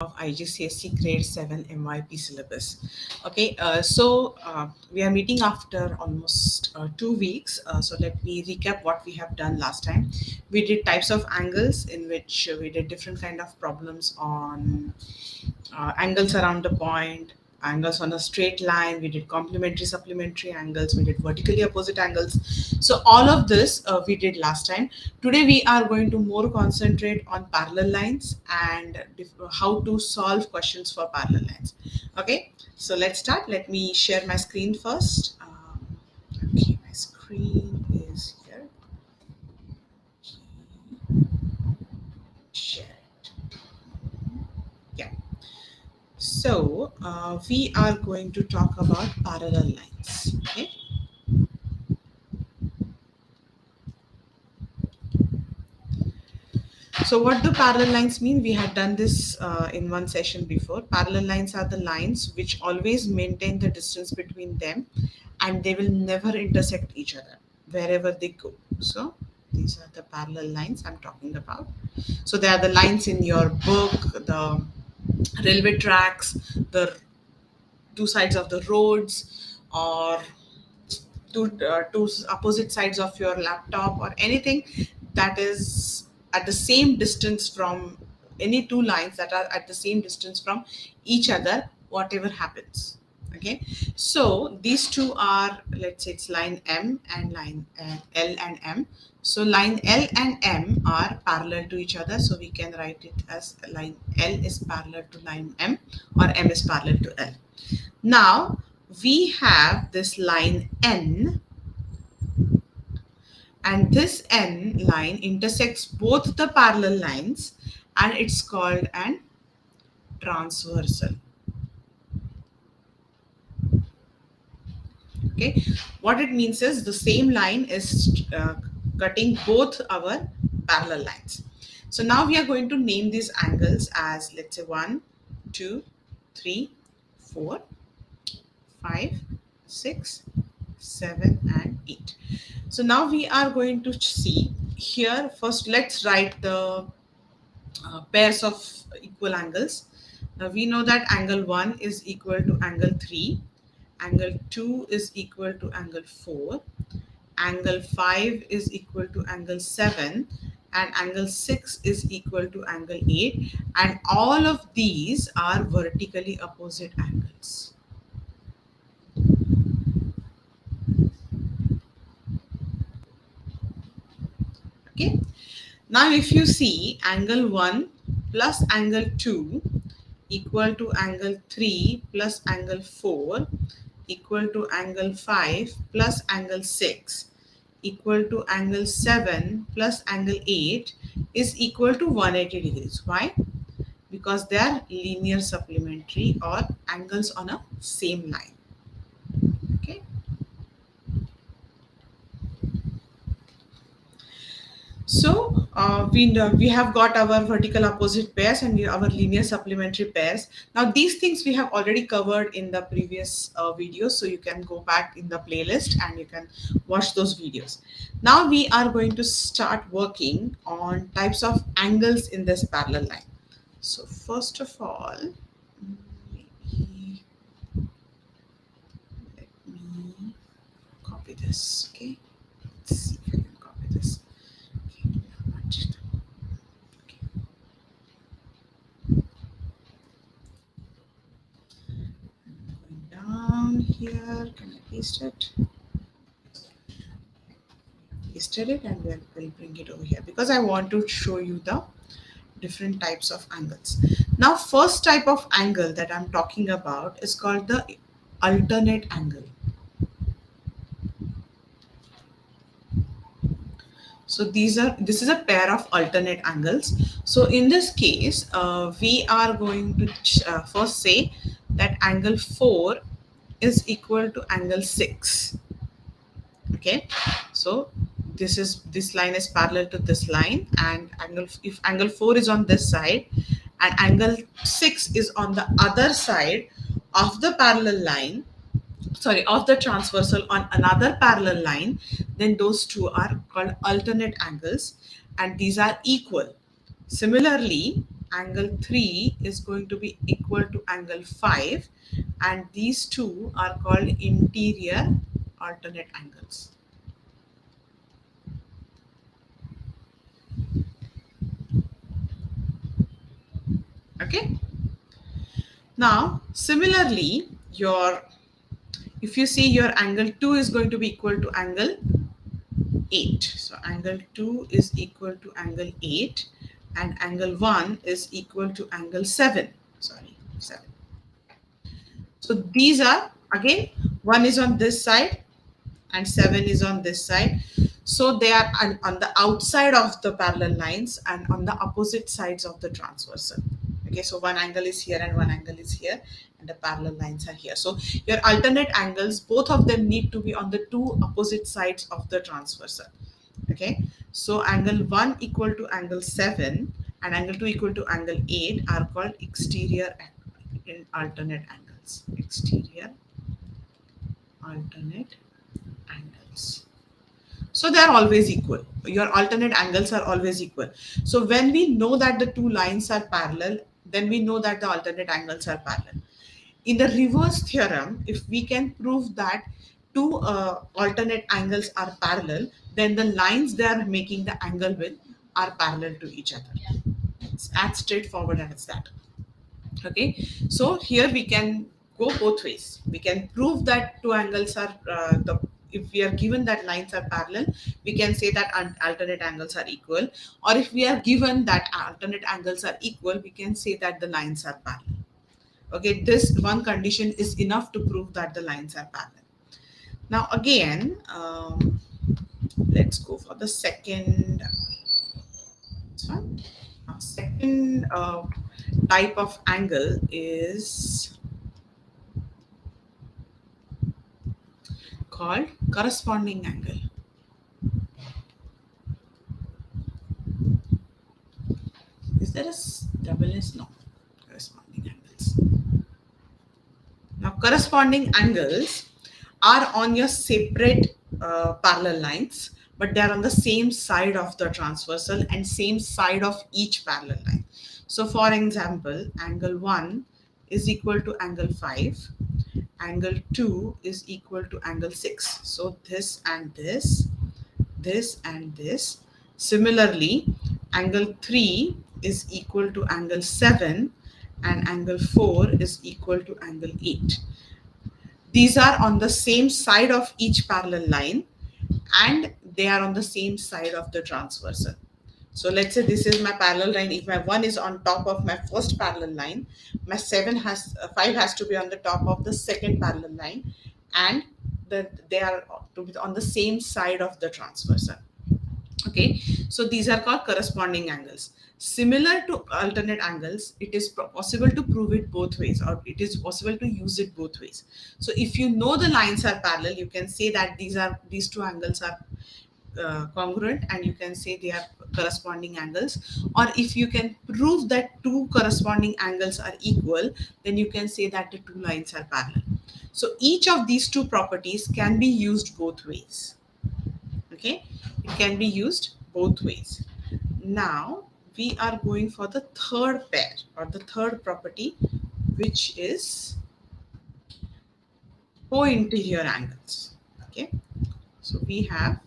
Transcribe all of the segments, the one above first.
of IGCSE Grade 7 MYP syllabus. Okay, we are meeting after almost 2 weeks. So let me recap what we have done last time. We did types of angles in which we did different kind of problems on angles around the point, angles on a straight line. We did complementary, supplementary angles. We did vertically opposite angles. So all of this we did last time. Today we are going to more concentrate on parallel lines and how to solve questions for parallel lines. Okay, so let's start. Let me share my screen first. Okay, my screen is here. Share it. Yeah. So we are going to talk about parallel lines. Okay. So what do parallel lines mean? We had done this in one session before. Parallel lines are the lines which always maintain the distance between them and they will never intersect each other wherever they go. So these are the parallel lines I'm talking about. So they are the lines in your book, the railway tracks, the two sides of the roads, or two opposite sides of your laptop, or anything that is at the same distance from any two lines that are at the same distance from each other, whatever happens. Okay, so these two are, let's say it's line M and line L and M. So line L and M are parallel to each other, so we can write it as line L is parallel to line M, or M is parallel to L. Now we have this line N, and this N line intersects both the parallel lines and it's called an transversal. Okay, what it means is the same line is cutting both our parallel lines. So now we are going to name these angles as, let's say, 1, 2, 3, 4, 5, 6, 7, and 8. So now we are going to see here. First, let's write the pairs of equal angles. Now we know that angle 1 is equal to angle 3, angle 2 is equal to angle 4, angle 5 is equal to angle 7, and angle 6 is equal to angle 8, and all of these are vertically opposite angles. Okay, now if you see angle 1 plus angle 2 equal to angle 3 plus angle 4 equal to angle 5 plus angle 6 equal to angle 7 plus angle 8 is equal to 180 degrees. Why? Because they are linear supplementary, or angles on a same line. Okay. So we have got our vertical opposite pairs and our linear supplementary pairs. Now these things we have already covered in the previous videos, so you can go back in the playlist and you can watch those videos. Now we are going to start working on types of angles in this parallel line. So first of all, maybe let me copy this. Okay, let's see if I can copy this. Down here, can I paste it? Pasted it, and we'll bring it over here because I want to show you the different types of angles. Now, first type of angle that I'm talking about is called the alternate angle. So this is a pair of alternate angles. So in this case, we are going to first say that angle 4 is equal to angle 6. Okay, so this line is parallel to this line, and if angle 4 is on this side and angle 6 is on the other side of the parallel line, sorry, of the transversal on another parallel line, then those two are called alternate angles and these are equal. Similarly, angle 3 is going to be equal to angle 5, and these two are called interior alternate angles. Okay. Now, similarly, if you see your angle 2 is going to be equal to angle 8. So angle 2 is equal to angle 8, and angle 1 is equal to angle 7. Sorry, 7. So these are, again, 1 is on this side and 7 is on this side. So they are on the outside of the parallel lines and on the opposite sides of the transversal. Okay, so one angle is here and one angle is here, and the parallel lines are here. So your alternate angles, both of them need to be on the two opposite sides of the transversal. Okay, so angle 1 equal to angle 7 and angle 2 equal to angle 8 are called exterior alternate angles. Exterior alternate angles. So they are always equal. Your alternate angles are always equal. So when we know that the two lines are parallel, then we know that the alternate angles are parallel. In the reverse theorem, if we can prove that two alternate angles are parallel, then the lines they are making the angle with are parallel to each other. It's as straightforward as that. Okay, so here we can go both ways. We can prove that two angles are if we are given that lines are parallel, we can say that alternate angles are equal, or if we are given that alternate angles are equal, we can say that the lines are parallel. Okay, this one condition is enough to prove that the lines are parallel. Now again, let's go for the second one. Second type of angle is called corresponding angle. Is there a double S? No. Corresponding angles. Now, corresponding angles are on your separate parallel lines, but they are on the same side of the transversal and same side of each parallel line. So, for example, angle 1 is equal to angle 5, angle 2 is equal to angle 6. So, this and this, this and this. Similarly, angle 3 is equal to angle 7 and angle 4 is equal to angle 8. These are on the same side of each parallel line and they are on the same side of the transversal. So let's say this is my parallel line. If my 1 is on top of my first parallel line, my 5 has to be on the top of the second parallel line, and they are to be on the same side of the transversal. Okay, so these are called corresponding angles. Similar to alternate angles, it is possible to prove it both ways, or it is possible to use it both ways. So if you know the lines are parallel, you can say that these two angles are congruent, and you can say they are corresponding angles. Or if you can prove that two corresponding angles are equal, then you can say that the two lines are parallel. So each of these two properties can be used both ways. Okay, it can be used both ways. Now we are going for the third pair or the third property, which is co-interior angles. Okay, so we have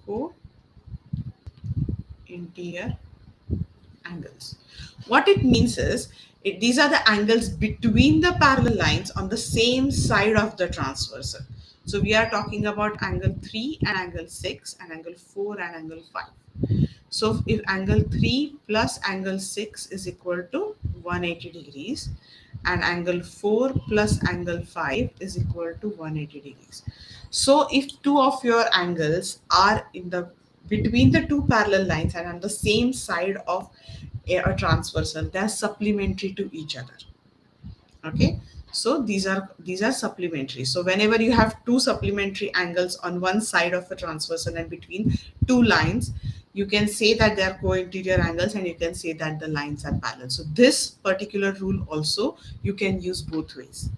co-interior angles. What it means is these are the angles between the parallel lines on the same side of the transversal. So we are talking about angle 3 and angle 6 and angle 4 and angle 5. So if angle 3 plus angle 6 is equal to 180 degrees and angle 4 plus angle 5 is equal to 180 degrees. So if two of your angles are in the between the two parallel lines and on the same side of a transversal, they are supplementary to each other. Okay, so these are supplementary. So whenever you have two supplementary angles on one side of a transversal and between two lines, you can say that they are co-interior angles, and you can say that the lines are parallel. So this particular rule also you can use both ways.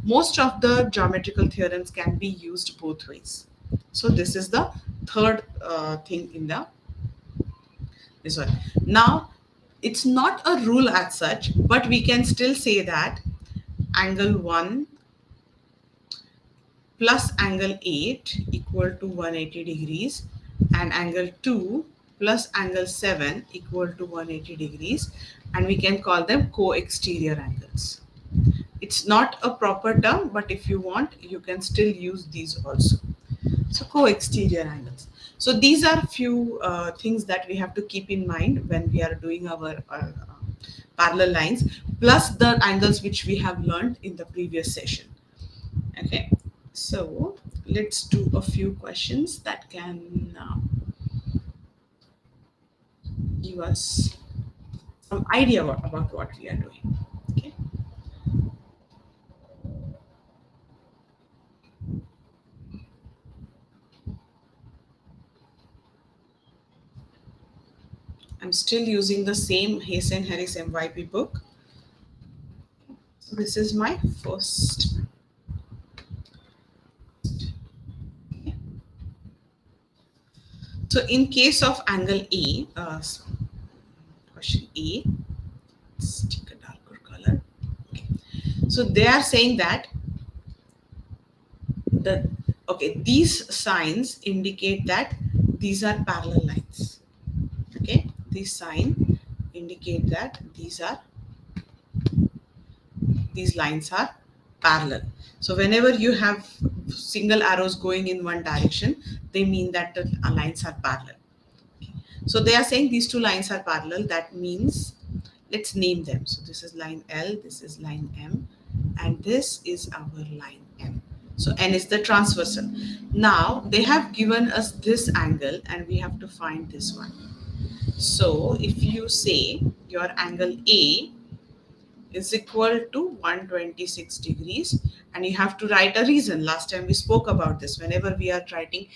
Most of the geometrical theorems can be used both ways. So this is the third thing in this one. Now It's not a rule as such, but we can still say that angle 1 plus angle 8 equal to 180 degrees, and angle 2 plus angle 7 equal to 180 degrees, and we can call them co-exterior angles. It's not a proper term, but if you want, you can still use these also. So co-exterior angles. So these are few things that we have to keep in mind when we are doing our parallel lines, plus the angles which we have learned in the previous session. Okay, so let's do a few questions that can give us some idea about what we are doing. Okay, I'm still using the same Hayes and Harris MYP book. So this is my first. So in case of angle A, question A, let's take a darker color. Okay. So they are saying that the these signs indicate that these are parallel lines. Okay, these sign indicate that these lines are parallel. So whenever you have single arrows going in one direction, they mean that the lines are parallel. So they are saying these two lines are parallel. That means let's name them. So this is line L, this is line M, and this is our line M. So N is the transversal. Now they have given us this angle and we have to find this one. So if you say your angle A is equal to 126 degrees, and you have to write a reason. Last time we spoke about this. Whenever we are writing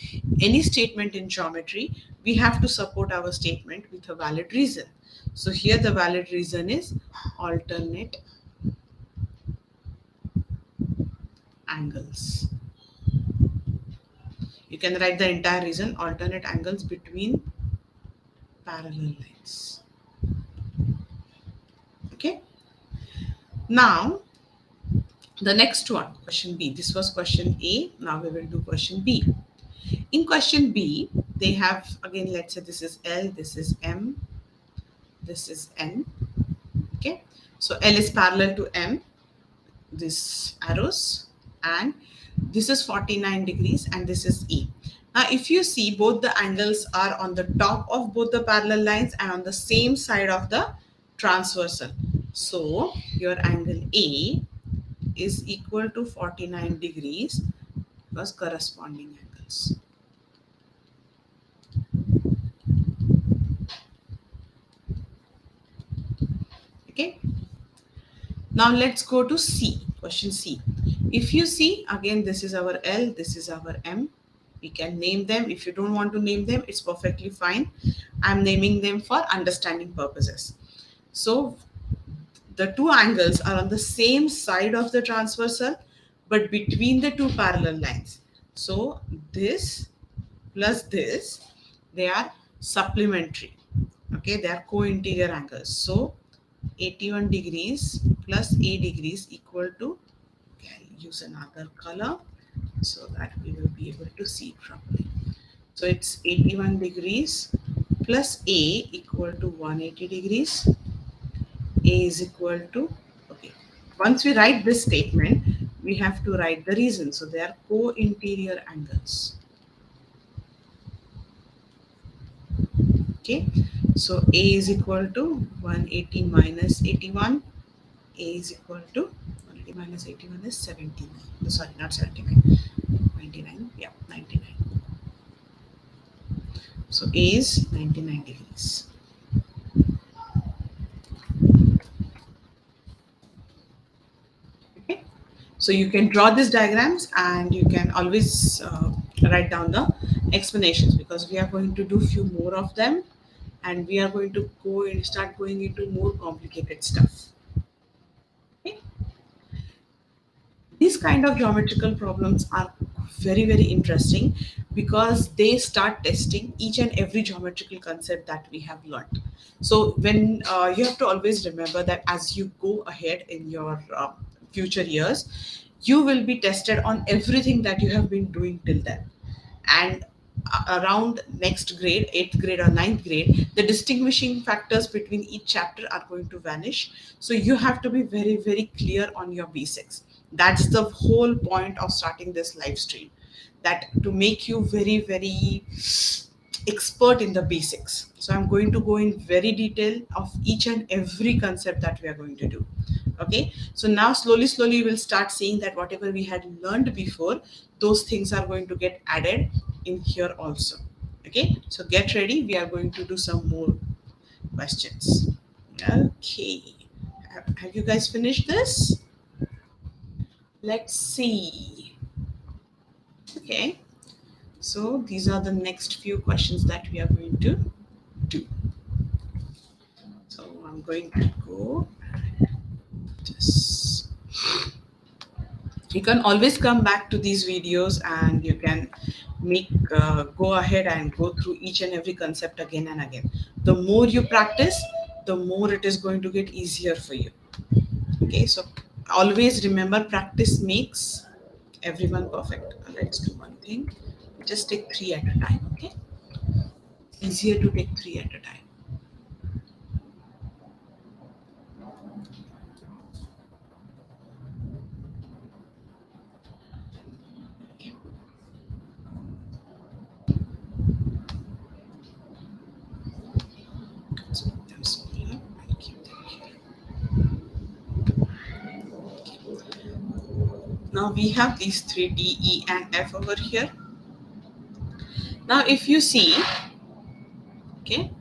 any statement in geometry, we have to support our statement with a valid reason. So here the valid reason is alternate angles. You can write the entire reason: alternate angles between parallel lines. Okay, now the next one, question B. This was question A. Now we will do question B. In question B, they have, again, let's say this is L, this is M, this is N. Okay, so L is parallel to M, this arrows, and this is 49 degrees, and this is E. Now, if you see, both the angles are on the top of both the parallel lines and on the same side of the transversal. So your angle A is equal to 49 degrees because corresponding angles. Okay. Now let's go to C, question C. If you see, again, this is our L, this is our M. We can name them. If you don't want to name them, it's perfectly fine. I'm naming them for understanding purposes. So the two angles are on the same side of the transversal, but between the two parallel lines. So this plus this, they are supplementary. Okay, they are co-interior angles. So 81 degrees plus 8 degrees equal to, okay, I'll use another color so that we will be able to see it properly. So it's 81 degrees plus A equal to 180 degrees. A is equal to, okay, once we write this statement, we have to write the reason. So they are co-interior angles. Okay, so A is equal to 180 minus 81. A is equal to 180 minus 81 is 79. Sorry, not 79. 99. Yeah, 99. So A is 99 degrees. Okay. So you can draw these diagrams and you can always write down the explanations, because we are going to do few more of them and we are going to go and start going into more complicated stuff. Okay. These kind of geometrical problems are very, very interesting because they start testing each and every geometrical concept that we have learned. So when you have to always remember that as you go ahead in your future years, you will be tested on everything that you have been doing till then. And around next grade, 8th grade or ninth grade, the distinguishing factors between each chapter are going to vanish. So you have to be very, very clear on your basics. That's the whole point of starting this live stream, that to make you very, very expert in the basics. So I'm going to go in very detail of each and every concept that we are going to do. Okay, so now slowly you will start seeing that whatever we had learned before, those things are going to get added in here also. Okay, so get ready, we are going to do some more questions. Okay, have you guys finished this? Let's see. Okay, so these are the next few questions that we are going to do. So I'm going to go this. You can always come back to these videos and you can make go ahead and go through each and every concept again and again. The more you practice, the more it is going to get easier for you. Okay, so always remember, practice makes everyone perfect. Let's do one thing, just take three at a time. Okay, easier to take three at a time. Let's make them smaller and keep them here. Now we have these three, D, E, and F over here. Now if you see, okay,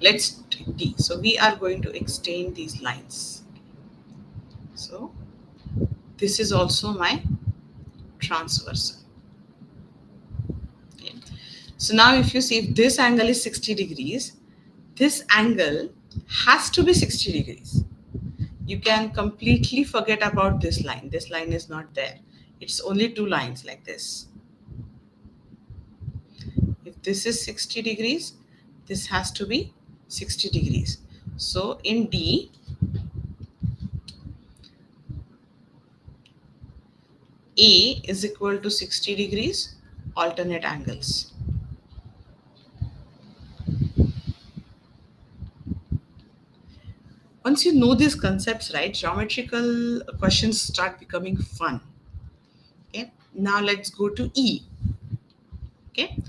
let's take D. So we are going to extend these lines. So this is also my transversal. Okay. So now if you see, if this angle is 60 degrees, this angle has to be 60 degrees. You can completely forget about this line. This line is not there. It's only two lines like this. If this is 60 degrees, this has to be 60 degrees. So in D, A is equal to 60 degrees, alternate angles. Once you know these concepts, right, geometrical questions start becoming fun. Okay, now let's go to E. Okay,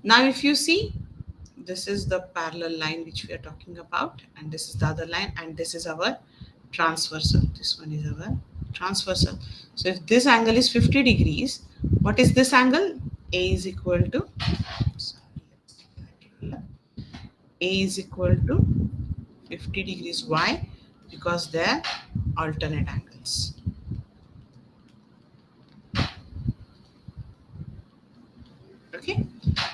now if you see, this is the parallel line which we are talking about, and this is the other line, and this is our transversal. This one is our transversal. So if this angle is 50 degrees, what is this angle? A is equal to, A is equal to 50 degrees. Why? Because they're alternate angles. Okay,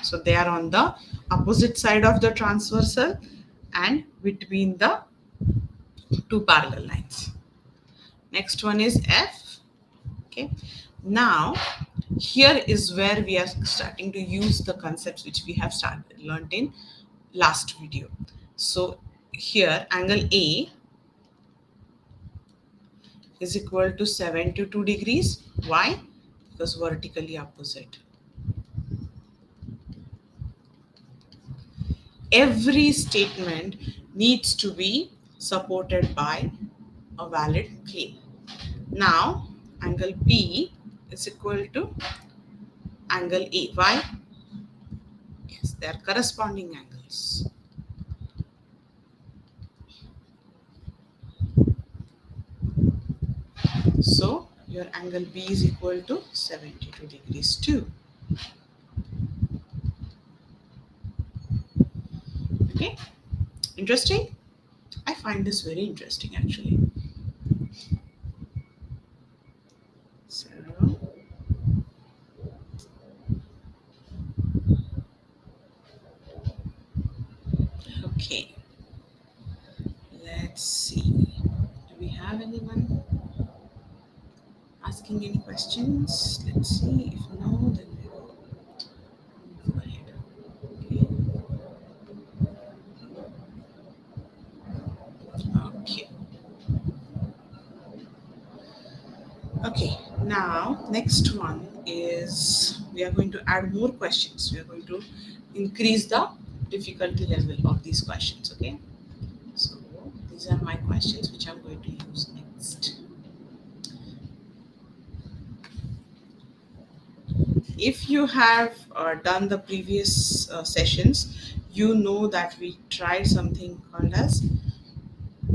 so they are on the opposite side of the transversal and between the two parallel lines. Next one is F. Okay, now here is where we are starting to use the concepts which we have learned in last video. So here angle A is equal to 72 degrees. Why? Because vertically opposite. Every statement needs to be supported by a valid claim. Now, angle B is equal to angle A. Why? Yes, they are corresponding angles. So, your angle B is equal to 72 degrees too. Okay, interesting? I find this very interesting actually. So, okay, let's see. we have anyone asking any questions? Let's see. If no, then we will move ahead. Okay. Okay. Now, next one is we are going to add more questions. We are going to increase the difficulty level of these questions. Okay. So these are my questions which I'm going to use next. If you have done the previous sessions, you know that we tried something called as,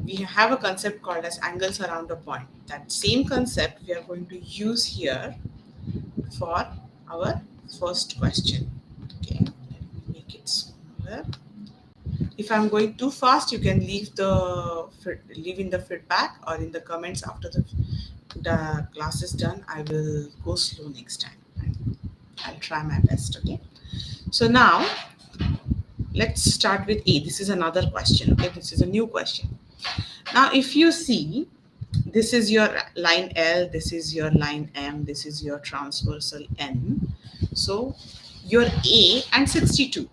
we have a concept called as angles around a point. That same concept we are going to use here for our first question. Okay, let me make it smaller. If I'm going too fast, you can leave in the feedback or in the comments after the class is done. I will go slow next time. I'll try my best. Okay. So now let's start with A. This is another question. Okay, this is a new question. Now, if you see, this is your line L, this is your line M, this is your transversal N. So your A and 62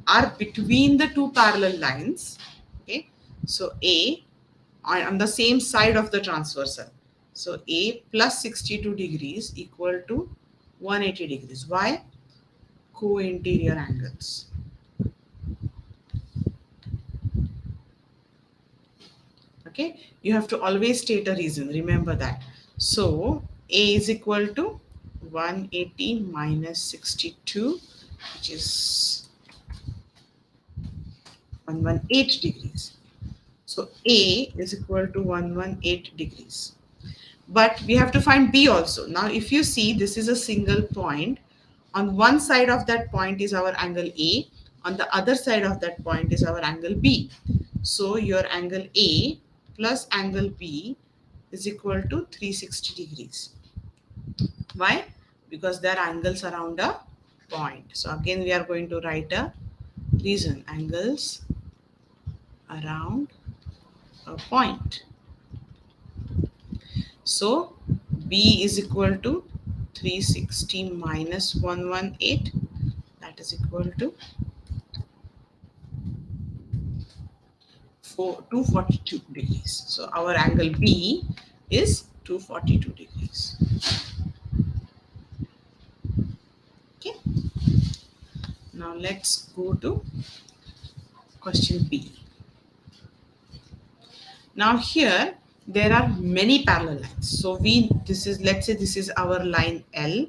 are between the two parallel lines. Okay, so A on the same side of the transversal. So A plus 62 degrees equal to 180 degrees. Why? Co-interior angles. Okay, you have to always state a reason, remember that. So A is equal to 180 minus 62, which is 118 degrees. So A is equal to 118 degrees. But we have to find B also. Now if you see, this is a single point. On one side of that point is our angle A, on the other side of that point is our angle B. So your angle A plus angle B is equal to 360 degrees. Why? Because they are angles around a point. So again we are going to write a reason, angles around a point. So B is equal to 360 minus 118, that is equal to 242 degrees. So our angle B is 242 degrees. Okay. Now let's go to question B. Now here there are many parallel lines. So let's say this is our line L,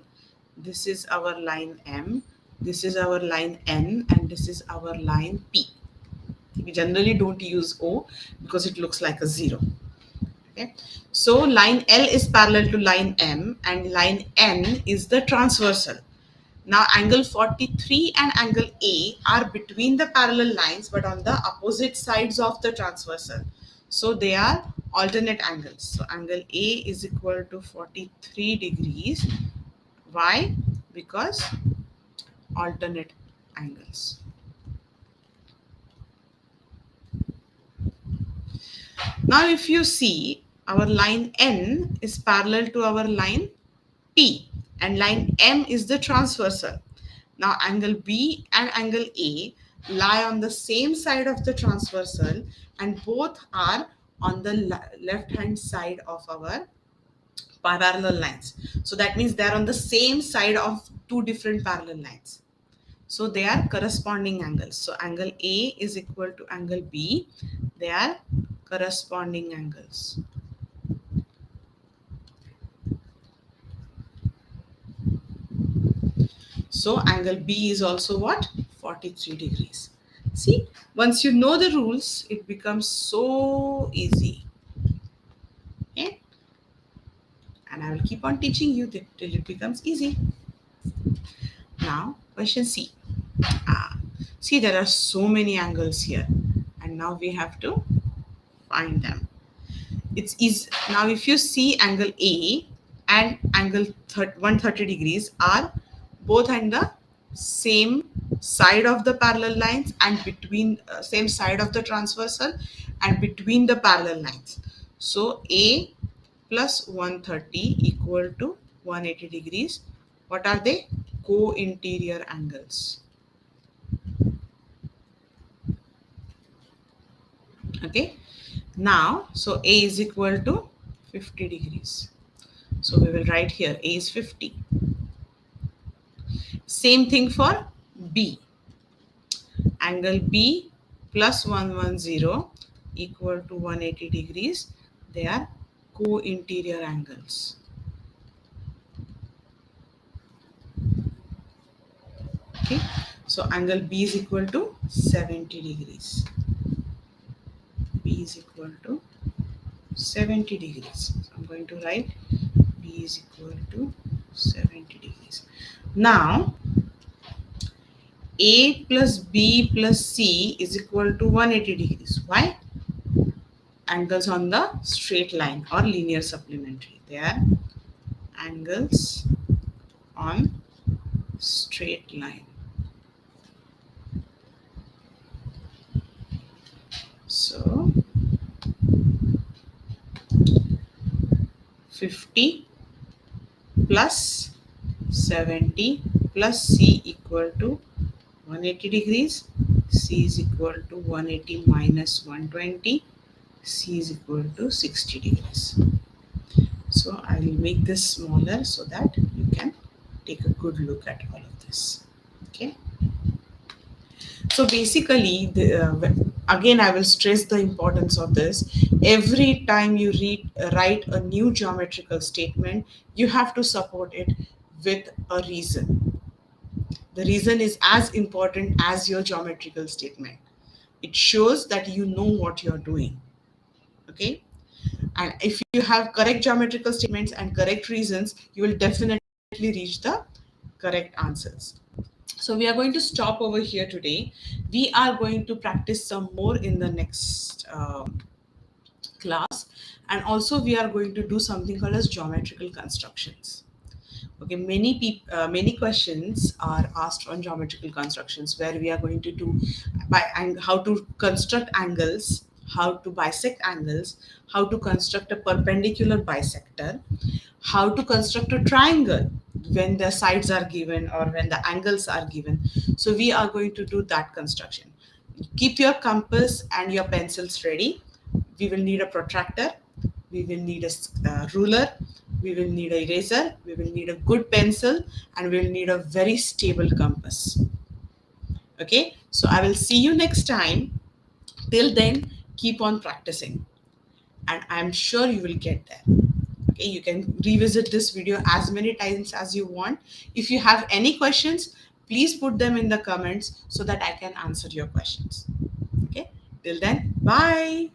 this is our line M, this is our line N, and this is our line P. We generally don't use O because it looks like a zero. Okay. So line L is parallel to line M and line N is the transversal. Now angle 43 and angle A are between the parallel lines but on the opposite sides of the transversal. So they are alternate angles. So angle A is equal to 43 degrees. Why? Because alternate angles. Now if you see, our line N is parallel to our line P and line M is the transversal. Now angle B and angle A lie on the same side of the transversal and both are on the left hand side of our parallel lines. So that means they are on the same side of two different parallel lines. So they are corresponding angles. So angle A is equal to angle B. They are corresponding angles. So angle B is also what? 43 degrees. See, once you know the rules, it becomes so easy. Okay? And I will keep on teaching you till it becomes easy. Now, question C. See, there are so many angles here. And now we have to find them. It's easy. Now, if you see angle A and angle 130 degrees are both on the same side of the parallel lines and between same side of the transversal and between the parallel lines. So A plus 130 equal to 180 degrees. What are they? Co-interior angles. Okay. Now, so A is equal to 50 degrees. So we will write here A is 50. Same thing for B. Angle B plus 110 equal to 180 degrees. They are co-interior angles. Okay. So angle B is equal to 70 degrees. B is equal to 70 degrees. So I'm going to write B is equal to 70 degrees. Now, A plus B plus C is equal to 180 degrees. Why? Angles on the straight line or linear supplementary. They are angles on straight line. So 50 plus 70 plus C equal to 180 degrees. C is equal to 180 minus 120. C is equal to 60 degrees. So I will make this smaller so that you can take a good look at all of this. Okay. So basically, again, I will stress the importance of this. Every time you write a new geometrical statement, you have to support it with a reason. The reason is as important as your geometrical statement. It shows that you know what you're doing. Okay. And if you have correct geometrical statements and correct reasons, you will definitely reach the correct answers. So we are going to stop over here today. We are going to practice some more in the next class. And also we are going to do something called as geometrical constructions. Okay, many questions are asked on geometrical constructions where we are going to do how to construct angles, how to bisect angles, how to construct a perpendicular bisector, how to construct a triangle when the sides are given or when the angles are given. So we are going to do that construction. Keep your compass and your pencils ready. We will need a protractor, we will need a ruler, we will need a eraser, we will need a good pencil, and we will need a very stable compass. Okay, so I will see you next time. Till then, keep on practicing, and I'm sure you will get there. Okay, you can revisit this video as many times as you want. If you have any questions, please put them in the comments so that I can answer your questions. Okay, till then, bye.